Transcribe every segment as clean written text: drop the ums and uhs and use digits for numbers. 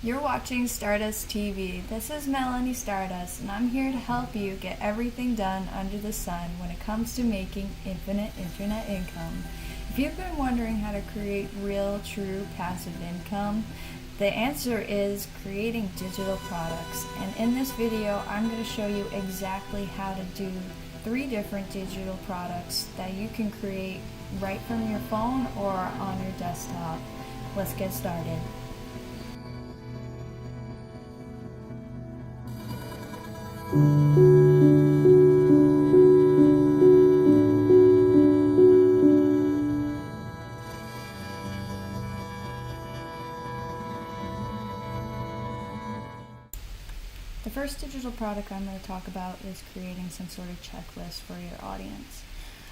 You're watching Stardust TV. This is Melanie Stardust, and I'm here to help you get everything done under the sun when it comes to making infinite internet income. If you've been wondering how to create real, true passive income, the answer is creating digital products. And in this video, I'm going to show you exactly how to do 3 different digital products that you can create right from your phone or on your desktop. Let's get started. The first digital product I'm going to talk about is creating some sort of checklist for your audience.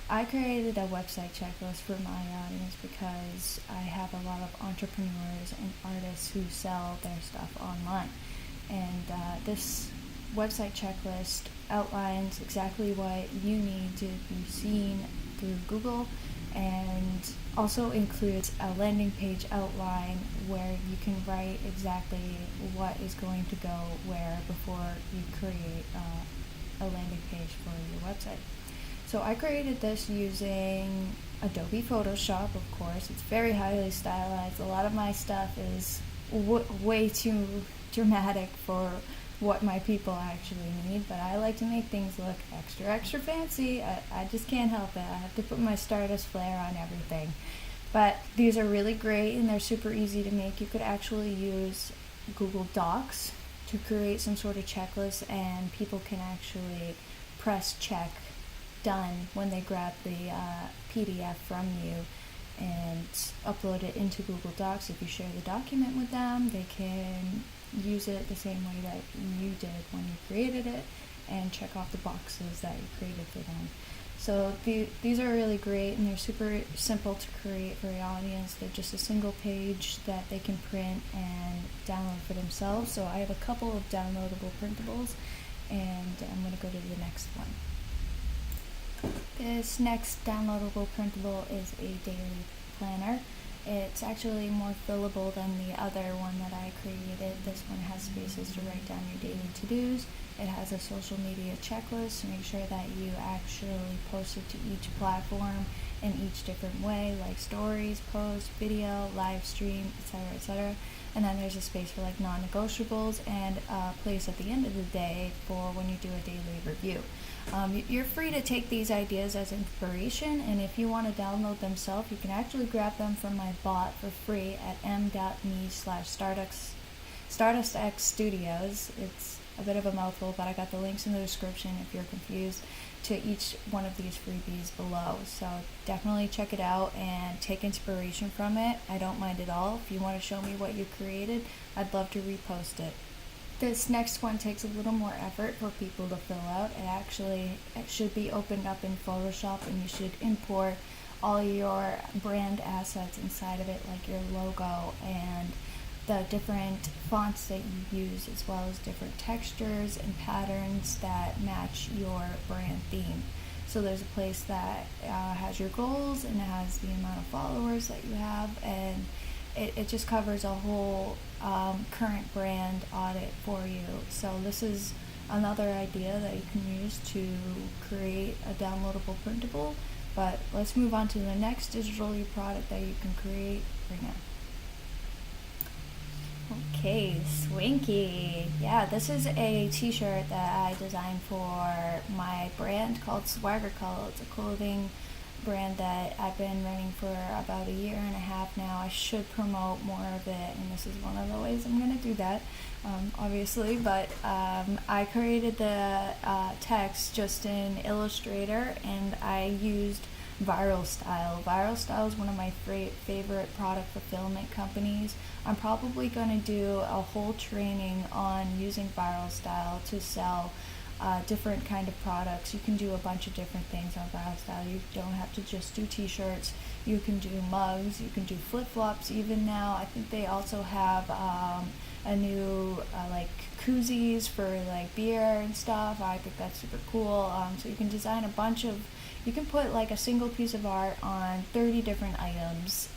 I created a website checklist for my audience because I have a lot of entrepreneurs and artists who sell their stuff online. And this website checklist outlines exactly what you need to be seen through Google, and also includes a landing page outline where you can write exactly what is going to go where before you create a landing page for your website. So I created this using Adobe Photoshop, of course. It's very highly stylized. A lot of my stuff is way too dramatic for what my people actually need, but I like to make things look extra fancy. I just can't help it. I have to put my Stardust flair on everything. But these are really great and they're super easy to make. You could actually use Google Docs to create some sort of checklist, and people can actually press check done when they grab the PDF from you and upload it into Google Docs. If you share the document with them, they can use it the same way that you did when you created it and check off the boxes that you created for them. So these are really great, and they're super simple to create for your audience. They're just a single page that they can print and download for themselves. So I have a couple of downloadable printables, and I'm going to go to the next one. This next downloadable printable is a daily planner. It's actually more fillable than the other one that I created. This one has spaces to write down your daily to-dos. It has a social media checklist to make sure that you actually post it to each platform in each different way, like stories, post, video, live stream, etc. And then there's a space for like non-negotiables and a place at the end of the day for when you do a daily review. You're free to take these ideas as inspiration, and if you want to download them yourself, you can actually grab them from my bot for free at m.me/StardustX Studios. It's a bit of a mouthful, but I got the links in the description if you're confused to each one of these freebies below. So definitely check it out and take inspiration from it. I don't mind at all. If you want to show me what you created, I'd love to repost it. This next one takes a little more effort for people to fill out. It should be opened up in Photoshop, and you should import all your brand assets inside of it, like your logo and the different fonts that you use, as well as different textures and patterns that match your brand theme. So there's a place that has your goals, and it has the amount of followers that you have, and it just covers a whole current brand audit for you. So this is another idea that you can use to create a downloadable printable. But let's move on to the next digital product that you can create right now. Okay, Swinky. Yeah, this is a t-shirt that I designed for my brand called Swagger Cult. It's a clothing brand that I've been running for about 1.5 years now. I should promote more of it, and this is one of the ways I'm going to do that, obviously. But I created the text just in Illustrator, and I used Viral Style. Viral Style is one of my favorite product fulfillment companies. I'm probably going to do a whole training on using Viral Style to sell different kind of products. You can do a bunch of different things on Viral Style. You don't have to just do t-shirts. You can do mugs. You can do flip-flops even now. I think they also have a new like koozies for like beer and stuff. I think that's super cool. So you can design a bunch of, you can put like a single piece of art on 30 different items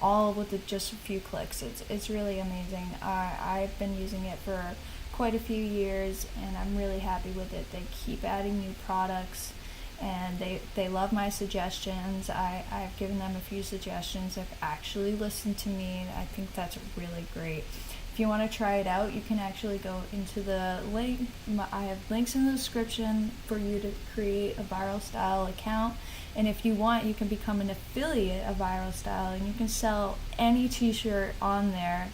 all with just a few clicks. It's really amazing. I've been using it for quite a few years, and I'm really happy with it. They keep adding new products, and they love my suggestions. I've given them a few suggestions. They've actually listened to me, and I think that's really great. If you want to try it out, you can actually go into the link. I have links in the description for you to create a Viral Style account. And if you want, you can become an affiliate of Viral Style, and you can sell any t-shirt on there.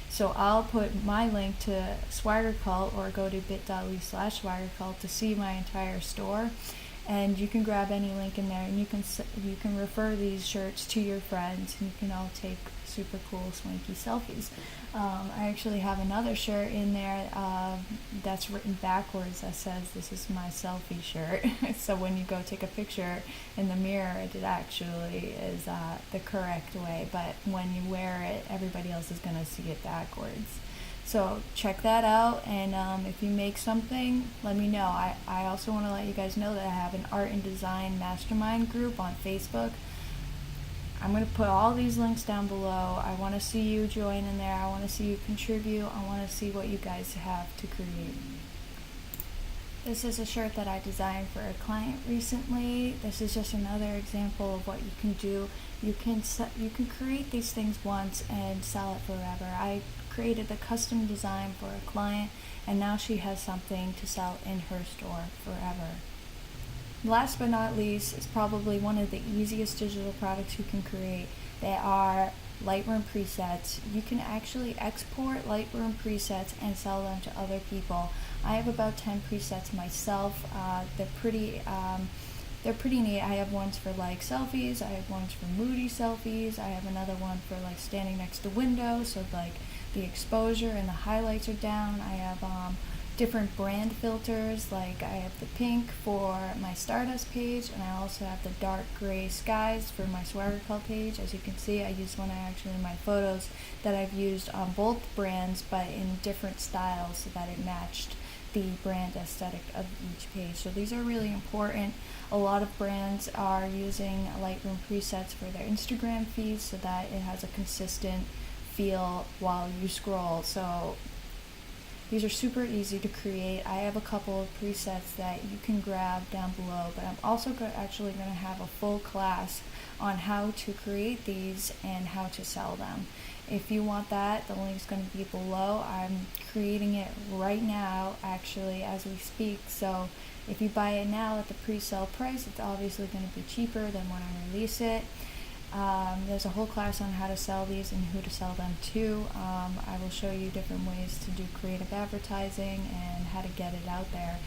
So I'll put my link to Swagger Cult, or go to bit.ly/Swagger Cult to see my entire store. And you can grab any link in there, and you can refer these shirts to your friends, and you can all take super cool swanky selfies. I actually have another shirt in there that's written backwards that says, "This is my selfie shirt." So when you go take a picture in the mirror, it actually is the correct way, but when you wear it, everybody else is going to see it backwards. So check that out, and if you make something, let me know. I also want to let you guys know that I have an art and design mastermind group on Facebook. I'm going to put all these links down below. I want to see you join in there. I want to see you contribute. I want to see what you guys have to create. This is a shirt that I designed for a client recently. This is just another example of what you can do. You can create these things once and sell it forever. I created a custom design for a client, and now she has something to sell in her store forever. Last but not least is probably one of the easiest digital products you can create. They are Lightroom Presets. You can actually export Lightroom Presets and sell them to other people. I have about 10 presets myself. They're pretty neat. I have ones for like selfies. I have ones for moody selfies. I have another one for like standing next to windows, so like the exposure and the highlights are down. I have different brand filters, like I have the pink for my Stardust page, and I also have the dark gray skies for my Swagger Cult page. As you can see, I used one actually in my photos that I've used on both brands, but in different styles so that it matched the brand aesthetic of each page. So these are really important. A lot of brands are using Lightroom presets for their Instagram feeds so that it has a consistent feel while you scroll. So these are super easy to create. I have a couple of presets that you can grab down below, but I'm also actually going to have a full class on how to create these and how to sell them. If you want that, the link's going to be below. I'm creating it right now, actually, as we speak. So if you buy it now at the pre-sale price, it's obviously going to be cheaper than when I release it. There's a whole class on how to sell these and who to sell them to. I will show you different ways to do creative advertising and how to get it out there.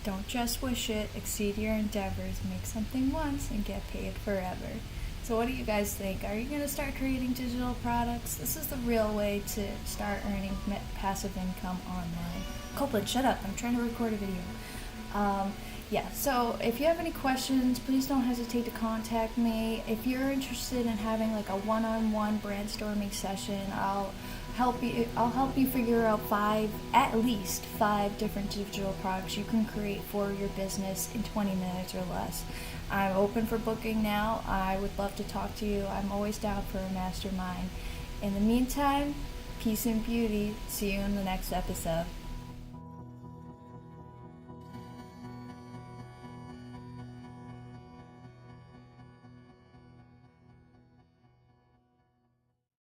Don't just wish it, exceed your endeavors, make something once and get paid forever. So what do you guys think? Are you going to start creating digital products? This is the real way to start earning passive income online. Copeland, shut up. I'm trying to record a video. Yeah, so if you have any questions, please don't hesitate to contact me. If you're interested in having like a one-on-one brainstorming session, I'll help you figure out at least five different digital products you can create for your business in 20 minutes or less. I'm open for booking now. I would love to talk to you. I'm always down for a mastermind. In the meantime, peace and beauty. See you in the next episode.